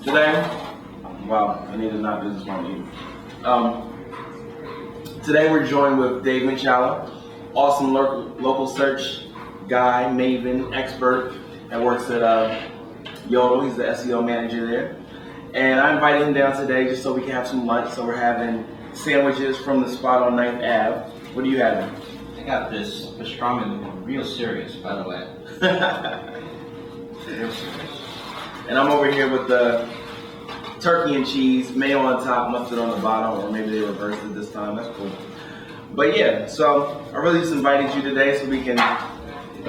Today, wow, I need to not do this one either. Today we're joined with Dave Minchala, awesome local search guy, maven, expert that works at Yodle. He's the SEO Manager there. And I invited him down today just so we can have some lunch. So we're having sandwiches from the spot on 9th Ave. What are you having? I got this pastrami, real serious, by the way. Real serious. And I'm over here with the turkey and cheese, mayo on top, mustard on the bottom, or maybe they reversed it this time. That's cool. But yeah, so I really just invited you today so we can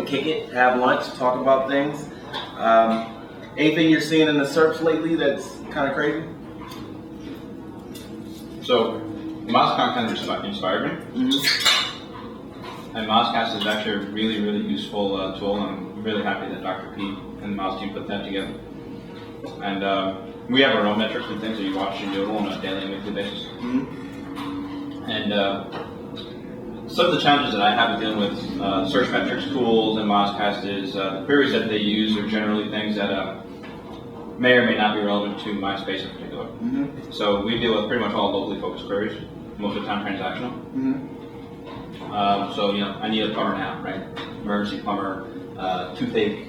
kick it, have lunch, talk about things. Anything you're seeing in the search lately that's kind of crazy? So, Mozcast kind of inspired me. And Mozcast is actually a really, really useful tool, and I'm really happy that Dr. Pete and the Moz team put that together. And we have our own metrics and things that you watch in Yodle on a daily and weekly basis. And some of the challenges that I have with dealing with search metrics tools and Mozcast is the queries that they use are generally things that may or may not be relevant to my space in particular. So we deal with pretty much all locally focused queries, most of the time transactional. So I need a plumber now, right? Emergency plumber, toothache,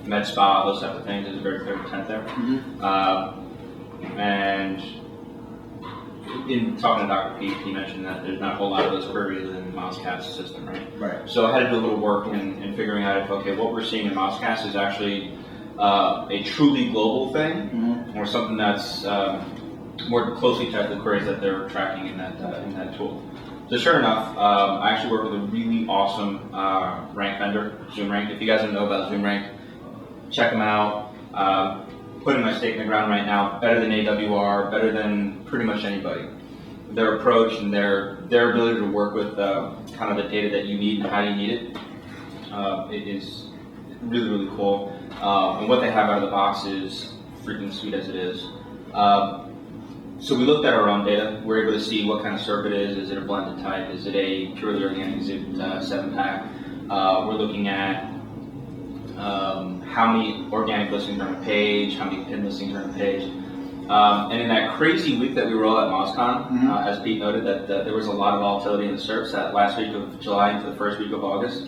med spa, those type of things. There's a very clear intent there. And in talking to Dr. Pete, he mentioned that there's not a whole lot of those queries in the Mozcast system, right? So I had to do a little work in figuring out if, okay, what we're seeing in Mozcast is actually a truly global thing, or something that's more closely tied to the queries that they're tracking in that tool. So sure enough, I actually work with a really awesome rank vendor, ZoomRank. If you guys don't know about ZoomRank, check them out. Putting my stake in the ground right now, better than AWR, better than pretty much anybody. Their approach and their ability to work with kind of the data that you need and how you need it, it is really, really cool. And what they have out of the box is freaking sweet as it is. So we looked at our own data. We're able to see what kind of SERP it is. Is it a blended type? Is it a purely organic? Is it 7-pack? We're looking at how many organic listings are on a page, how many pinned listings are on a page. And in that crazy week that we rolled at MozCon, as Pete noted, that there was a lot of volatility in the SERPs that last week of July into the first week of August.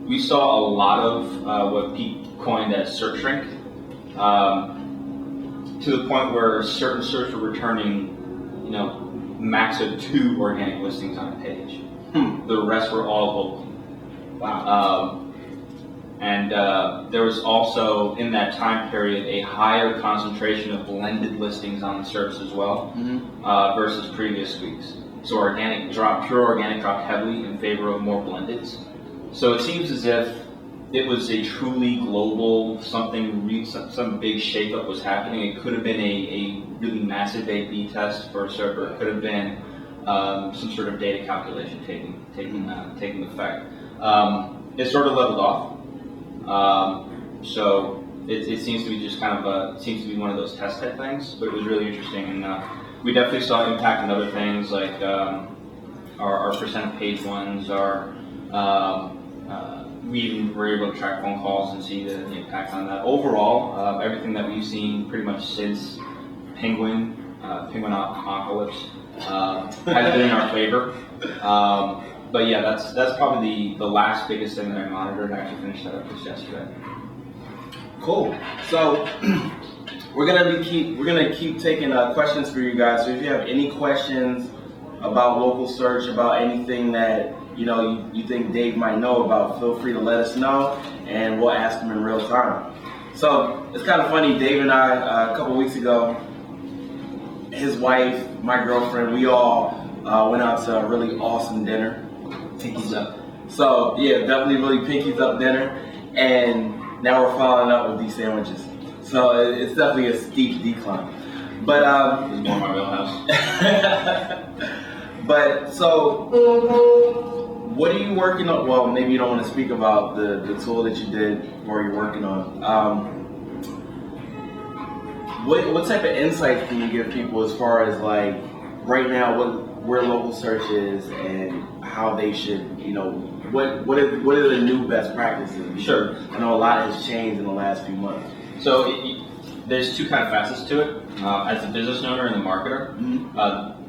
We saw a lot of what Pete coined as search shrink, to the point where certain searches were returning, max of 2 organic listings on a page. The rest were all local. Wow. And there was also, in that time period, a higher concentration of blended listings on the SERPs as well, versus previous weeks. So pure organic dropped heavily in favor of more blendeds. So it seems as if it was a truly global some big shakeup was happening. It could have been a really massive A/B test for a server. It could have been some sort of data calculation taking effect. It sort of leveled off. So it seems to be just kind of seems to be one of those test type things. But it was really interesting, and we definitely saw impact in other things like our percent of page ones, we even were able to track phone calls and see the impact on that. Overall, everything that we've seen pretty much since Penguin Apocalypse has been in our favor. But yeah, that's probably the last biggest thing that I monitored. I actually finished that up just yesterday. Cool. So we're gonna keep taking questions for you guys. So if you have any questions about local search, about anything that you think Dave might know about, feel free to let us know, and we'll ask him in real time. So it's kind of funny. Dave and I a couple weeks ago, his wife, my girlfriend, we all went out to a really awesome dinner. Pinkies up. So yeah, definitely really pinkies up dinner, and now we're following up with these sandwiches. So it's definitely a steep decline. But it's more my wheelhouse. But so, what are you working on? Well, maybe you don't want to speak about the tool that you did or you're working on. What type of insights can you give people as far as like right now where local search is and how they should, what are the new best practices? Sure. I know a lot has changed in the last few months. So there's two kind of facets to it. As a business owner and the marketer,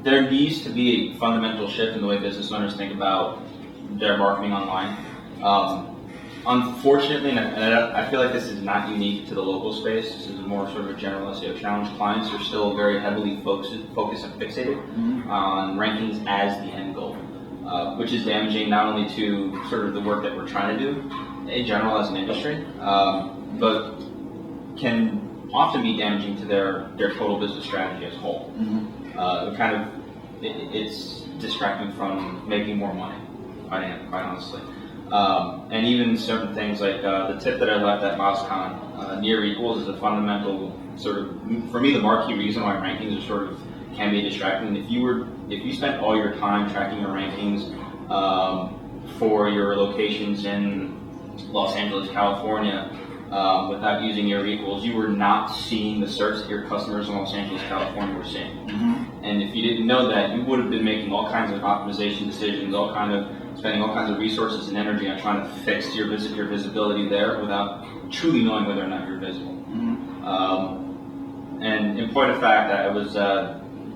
there needs to be a fundamental shift in the way business owners think about their marketing online. Unfortunately, and I feel like this is not unique to the local space, this is more sort of a general SEO challenge. Clients are still very heavily focused and fixated on rankings as the end goal, which is damaging not only to sort of the work that we're trying to do in general as an industry, but can often be damaging to their total business strategy as a whole. It's distracting from making more money, quite honestly. And even certain things like the tip that I left at MozCon, near equals is a fundamental sort of, for me, the marquee reason why rankings are sort of can be distracting. If you spent all your time tracking your rankings for your locations in Los Angeles, California, without using near equals, you were not seeing the search that your customers in Los Angeles, California were seeing. And if you didn't know that, you would have been making all kinds of optimization decisions, spending all kinds of resources and energy on trying to fix your visibility there without truly knowing whether or not you're visible. And in point of fact, I was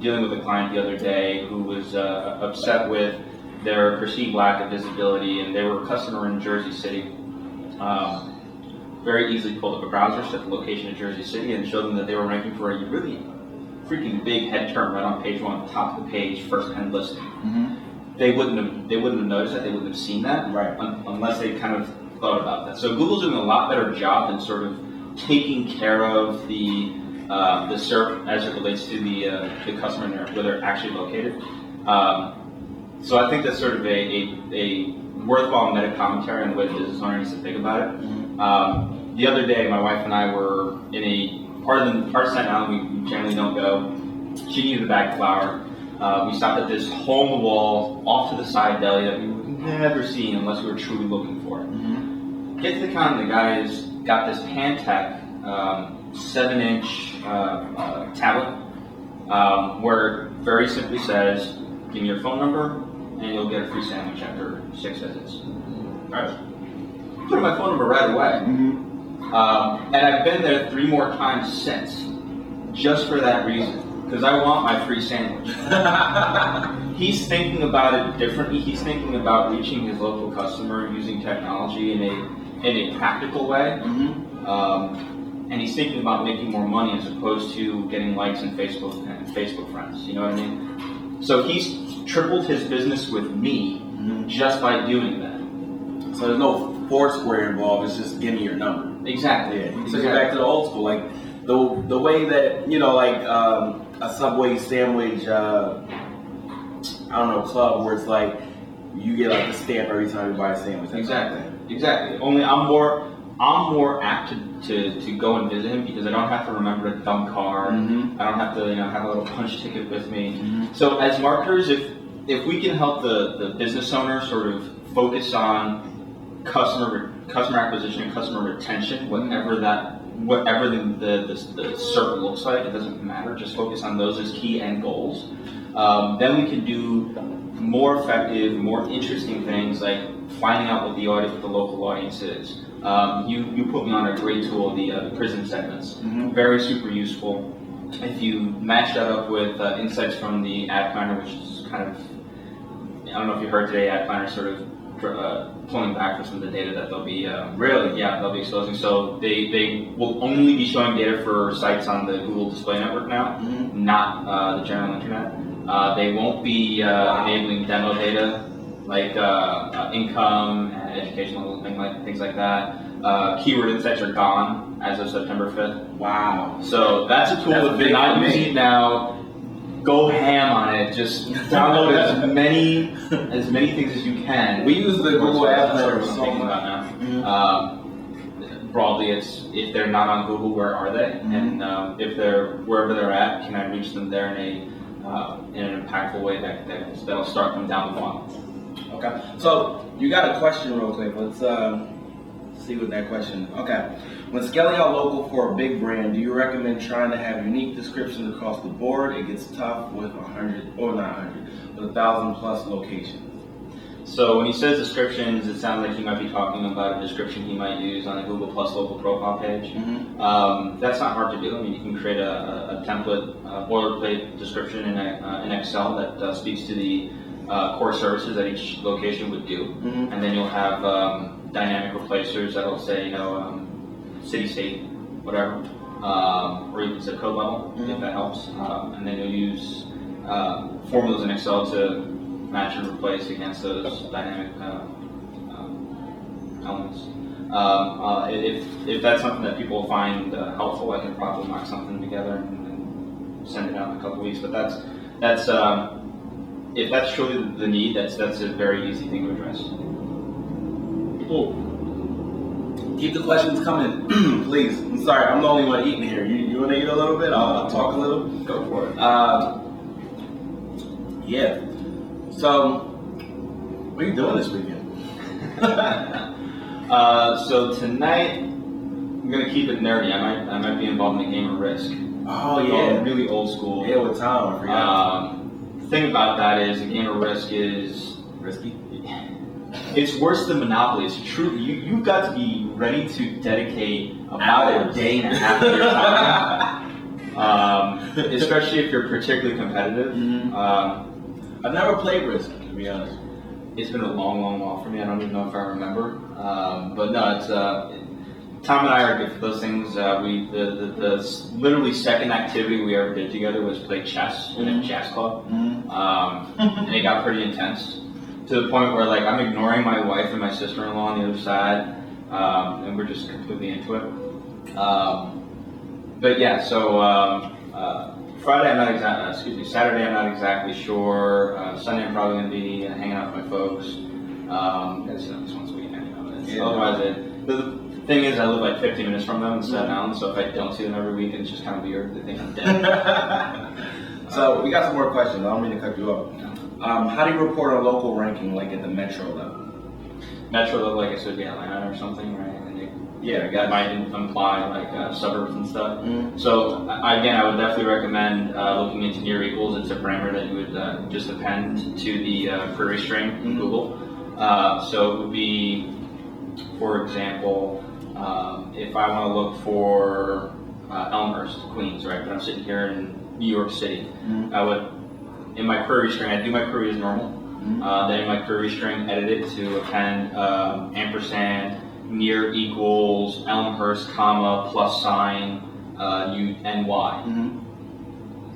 dealing with a client the other day who was upset with their perceived lack of visibility, and they were a customer in Jersey City. Very easily pulled up a browser, set the location of Jersey City, and showed them that they were ranking for a really freaking big head term right on page 1, top of the page, first 10 listing. They wouldn't have noticed that, they wouldn't have seen that, unless they kind of thought about that. So Google's doing a lot better job in sort of taking care of the SERP as it relates to the customer and where they're actually located. So I think that's sort of a worthwhile meta commentary on the way the business owner needs to think about it. The other day, my wife and I were in a part of Staten Island we generally don't go. She needed a bag of flour. We stopped at this hole-in-the-wall, off-to-the-side deli that we would never see unless we were truly looking for it. Get to the counter, the guy's got this Pantech 7-inch tablet where it very simply says, give me your phone number and you'll get a free sandwich after 6 visits. Right. Put in my phone number right away. And I've been there 3 more times since, just for that reason, because I want my free sandwich. He's thinking about it differently. He's thinking about reaching his local customer using technology in a practical way. And he's thinking about making more money as opposed to getting likes and Facebook friends. You know what I mean? So he's tripled his business with me just by doing that. So there's no Foursquare involved. It's just give me your number. Exactly. Yeah. So get back to the old school, like the way that like a Subway sandwich, I don't know, club where it's like you get like a stamp every time you buy a sandwich. Exactly. Only I'm more apt to go and visit him because I don't have to remember a dumb card. I don't have to have a little punch ticket with me. So as marketers, if we can help the business owner sort of focus on customer acquisition and customer retention, whatever the circle looks like, it doesn't matter. Just focus on those as key end goals. Then we can do more effective, more interesting things like finding out what the local audience is. You put me on a great tool, the prison segments. Very super useful. If you match that up with insights from the iAcquire, which is kind of, I don't know if you heard today, iAcquire sort of pulling back for some of the data that they'll be they'll be exposing. So they will only be showing data for sites on the Google Display Network now, not the general internet. They won't be enabling demo data like income and educational things like that. Keyword insights are gone as of September 5th. Wow. So that's a tool if you're not using it now. Go ham on it. Just download as many things as you can. We use the Google Ads Manager so much now. Broadly, it's if they're not on Google, where are they? And if they're wherever they're at, can I reach them there in an impactful way that'll start them down the funnel? Okay. So you got a question real quick. Let's see what that question. Okay. When scaling out local for a big brand, do you recommend trying to have unique descriptions across the board? It gets tough with 1,000 plus locations. So when he says descriptions, it sounds like he might be talking about a description he might use on a Google Plus local profile page. That's not hard to do. I mean, you can create a template, boilerplate description in Excel that speaks to the core services that each location would do, and then you'll have dynamic replacers that'll say, city, state, whatever, or even zip code level, if that helps, and then you'll use formulas in Excel to match and replace against those dynamic elements. If that's something that people find helpful, I can probably knock something together and send it out in a couple weeks. But that's if that's truly the need, that's a very easy thing to address. Cool. Keep the questions coming, please. I'm sorry, I'm the only one eating here. You want to eat a little bit? I'll talk a little. Go for it. Yeah. So, what are you doing this weekend? So tonight, I'm gonna keep it nerdy. I might be involved in a game of Risk. Oh yeah. Really old school. Yeah, with Tom. I forgot. The thing about that is a game of Risk is Risky. It's worse than Monopoly. It's true. You've got to be ready to dedicate about a day and a half of your time, especially if you're particularly competitive. I've never played Risk, to be honest. It's been a long, long while for me. I don't even know if I remember. But no, it's Tom and I are good for those things. The literally second activity we ever did together was play chess in a chess club, and it got pretty intense to the point where like I'm ignoring my wife and my sister-in-law on the other side, and we're just completely into it. But yeah, so Saturday I'm not exactly sure. Sunday I'm probably going to be hanging out with my folks. It's once a week anyway. Otherwise, the thing is I live like 15 minutes from them in Staten Island, so if I don't see them every week, it's just kind of weird. They think I'm dead. So we got some more questions. I don't mean to cut you off. How do you report on local ranking, like at the metro level? Metro level, like I said, Atlanta or something, right? That might imply like suburbs and stuff. So again, I would definitely recommend looking into near equals. It's a parameter that you would just append to the query string in Google. So it would be, for example, if I want to look for Elmhurst, Queens, right? But I'm sitting here in New York City. I would, in my query string, I'd do my query as normal. Then in my query string, edit it to append ampersand, near equals, Elmhurst, comma, plus sign, UNY.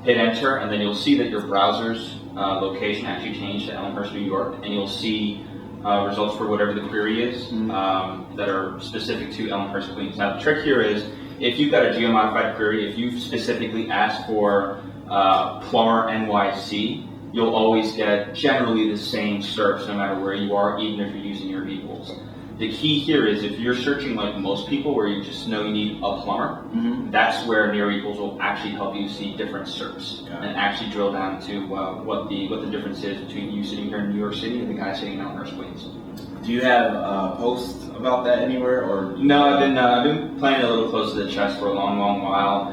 Hit enter, and then you'll see that your browser's location actually changed to Elmhurst, New York, and you'll see results for whatever the query is that are specific to Elmhurst, Queens. Now the trick here is, if you've got a geo-modified query, if you specifically ask for plumber NYC, you'll always get generally the same search no matter where you are, even if you're using your equals. The key here is if you're searching like most people where you just know you need a plumber, that's where near equals will actually help you see different SERPs and actually drill down to what the difference is between you sitting here in New York City and the guy sitting in Elmhurst, Queens. Do you have posts about that anywhere, or? No, I've been playing a little close to the chest for a long, long while.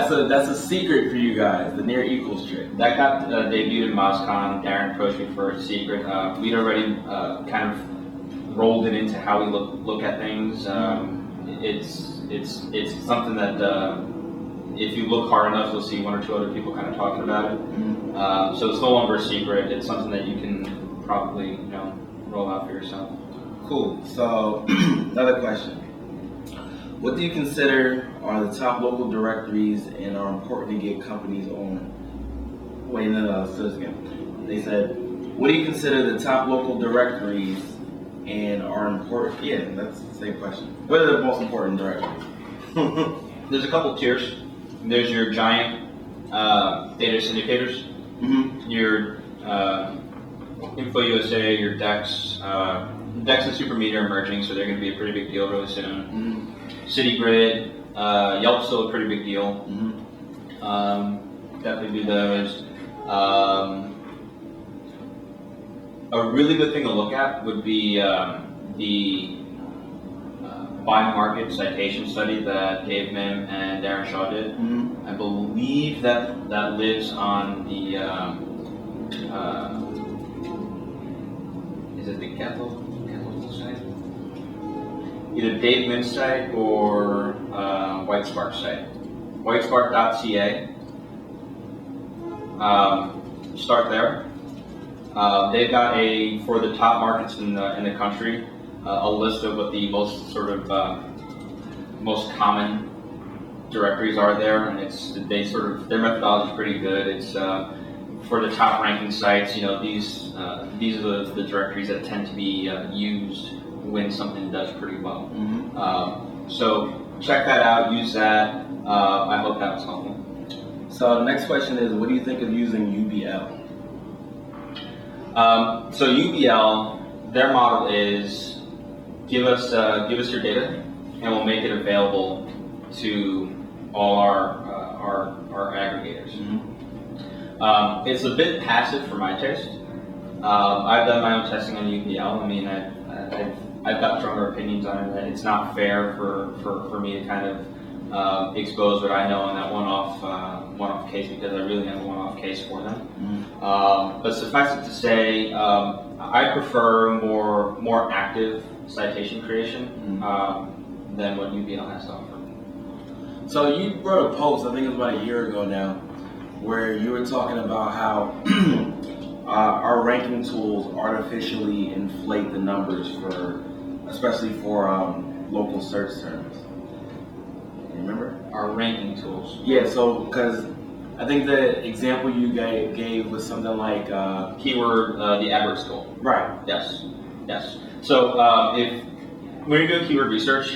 So that's a secret for you guys, the near equals trick. That got debuted in MozCon. Darren approached me for a secret. We'd already kind of rolled it into how we look at things. It's something that if you look hard enough, you'll see one or two other people kind of talking about it. So it's no longer a secret. It's something that you can probably roll out for yourself. Cool. So another question: what do you consider are the top local directories and are important to get companies on? Wait, no, let's do this again. They said, what do you consider the top local directories and are important? Yeah, that's the same question. What are the most important directories? There's a couple tiers. There's your giant data syndicators, your Info USA, your Dex. Dex and Supermedia are merging, so they're going to be a pretty big deal really soon. CityGrid, Yelp's still a pretty big deal. Definitely do those. A really good thing to look at would be the by market citation study that Dave Mim and Darren Shaw did. I believe that lives on the is it the Kettle site? Either Dave Minchala site or Whitespark site. Whitespark.ca. Start there. They've got for the top markets in the country, a list of what the most most common directories are there, and their methodology is pretty good. It's for the top ranking sites. These are the directories that tend to be used when something does pretty well. Mm-hmm. So check that out. Use that. I hope that was helpful. So the next question is, what do you think of using UBL? So UBL, their model is give us your data, and we'll make it available to all our aggregators. Mm-hmm. It's a bit passive for my taste. I've done my own testing on UBL. I mean, I've got stronger opinions on it. That it's not fair for me to kind of expose what I know on that one-off case, because I really have a one-off case for them. Mm-hmm. But suffice it to say, I prefer more active citation creation than what UBL has to offer. So you wrote a post, I think it was about a year ago now, where you were talking about how our ranking tools artificially inflate the numbers especially for local search terms. Remember? Our ranking tools. Yeah, so because I think the example you gave was something like Keyword, the AdWords tool. Right. Yes. So when you're doing keyword research,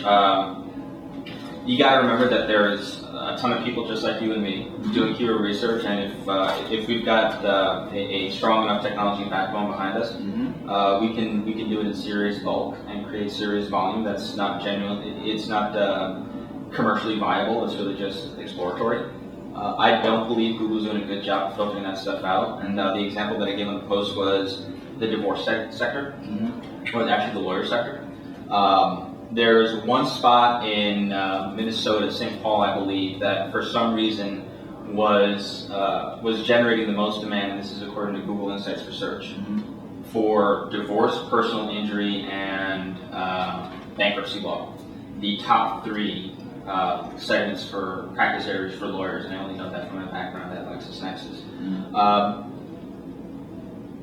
you got to remember that there's a ton of people just like you and me doing keyword research, and if we've got a strong enough technology backbone behind us, we can do it in serious bulk and create serious volume. That's not genuine. It's not commercially viable. It's really just exploratory. I don't believe Google's doing a good job of filtering that stuff out. And the example that I gave on the post was the divorce sector, or actually the lawyer sector. There's one spot in Minnesota, St. Paul, I believe, that for some reason was generating the most demand, and this is according to Google Insights for Search, for divorce, personal injury, and bankruptcy law. The top three segments for practice areas for lawyers, and I only know that from my background at LexisNexis.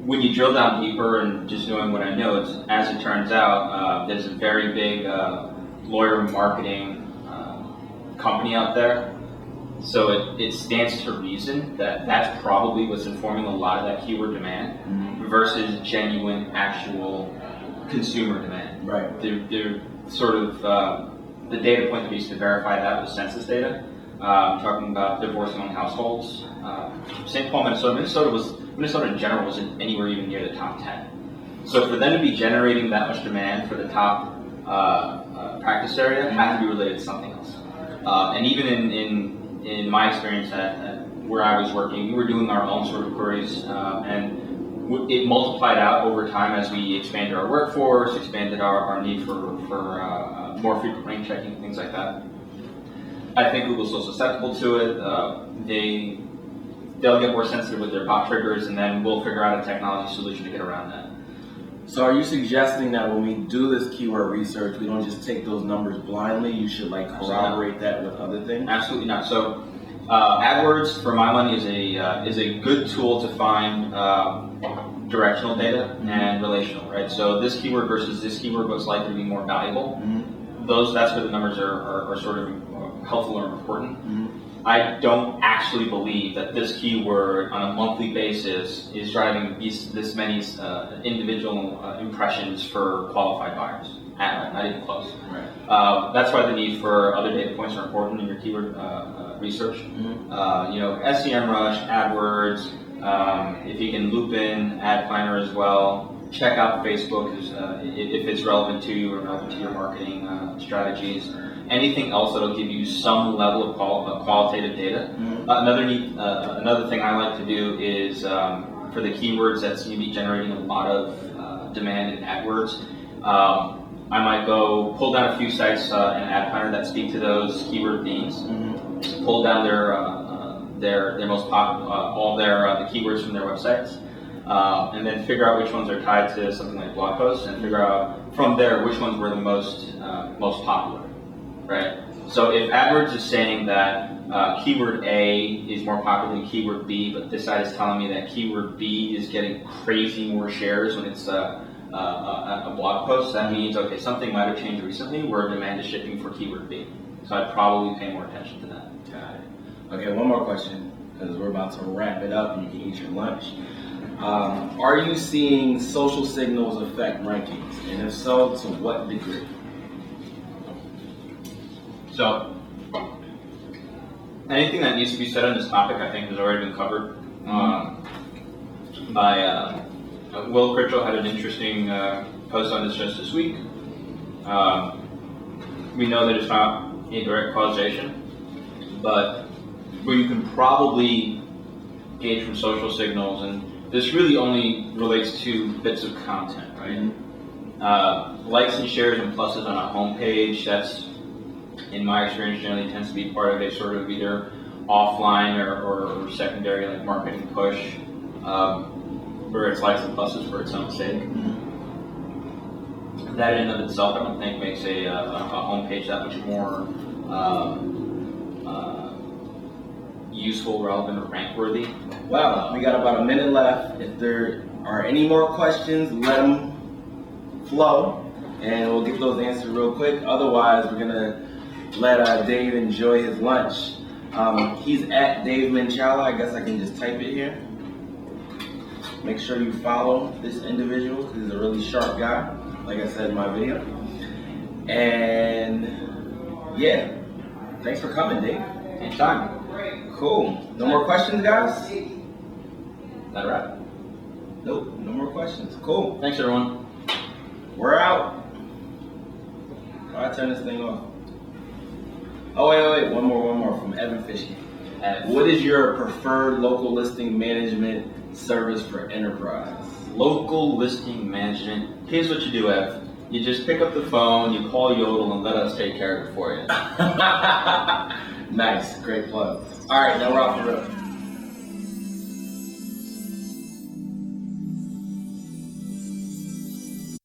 When you drill down deeper and just knowing what I know, as it turns out, there's a very big lawyer marketing company out there. So it stands to reason that that's probably what's informing a lot of that keyword demand versus genuine, actual consumer demand. Right. They're sort of the data point that we used to verify that was census data. Talking about divorce among households. St. Paul, Minnesota in general wasn't anywhere even near the top 10. So for them to be generating that much demand for the top practice area, it had to be related to something else. And even in my experience at where I was working, we were doing our own sort of queries, and it multiplied out over time as we expanded our workforce, expanded our need for more frequent rank checking, things like that. I think Google's so susceptible to it. They'll get more sensitive with their bot triggers, and then we'll figure out a technology solution to get around that. So are you suggesting that when we do this keyword research, we don't just take those numbers blindly? You should corroborate that with other things? Absolutely not. So AdWords, for my money, is a good tool to find directional data and relational, right? So this keyword versus this keyword, what's likely to be more valuable? That's where the numbers are sort of helpful or important. I don't actually believe that this keyword on a monthly basis is driving this many individual impressions for qualified buyers. Not even close. Right. That's why the need for other data points are important in your keyword research. SEMrush, AdWords, if you can loop in iAcquire as well. Check out Facebook if it's relevant to you or relevant to your marketing strategies. Anything else that'll give you some level of qualitative data. Another thing I like to do is for the keywords that seem to be generating a lot of demand in AdWords, I might go pull down a few sites in iAcquire that speak to those keyword themes. Pull down their most popular, all the keywords from their websites. and then figure out which ones are tied to something like blog posts, and figure out from there which ones were the most popular, right? So if AdWords is saying that keyword A is more popular than keyword B, but this side is telling me that keyword B is getting crazy more shares when it's a blog post, that means, okay, something might have changed recently where demand is shifting for keyword B. So I'd probably pay more attention to that. Got it. Okay, one more question, because we're about to wrap it up and you can eat your lunch. Are you seeing social signals affect rankings? And if so, to what degree? So, anything that needs to be said on this topic, I think, has already been covered by Will Critchell had an interesting post on this just this week. We know that it's not a direct causation, but where you can probably gauge from social signals, and this really only relates to bits of content, right? Likes and shares and pluses on a homepage, that's, in my experience, generally tends to be part of a sort of either offline or secondary like marketing push, where it's likes and pluses for its own sake. That in and of itself, I don't think makes a homepage that much more useful, relevant, or rank worthy. Well, we got about a minute left. If there are any more questions, let them flow, and we'll get those answered real quick. Otherwise, we're gonna let Dave enjoy his lunch. He's at Dave Minchala. I guess I can just type it here. Make sure you follow this individual because he's a really sharp guy, like I said in my video. And yeah, thanks for coming, Dave. Anytime. Cool. No more questions, guys? That right? Nope, no more questions. Cool. Thanks, everyone. We're out. I turn this thing off. Oh, wait. One more from Evan Fishy. What is your preferred local listing management service for enterprise? Local listing management. Here's what you do, Ev. You just pick up the phone, you call Yodle, and let us take care of it for you. Nice, great plug. All right, now we're off the road.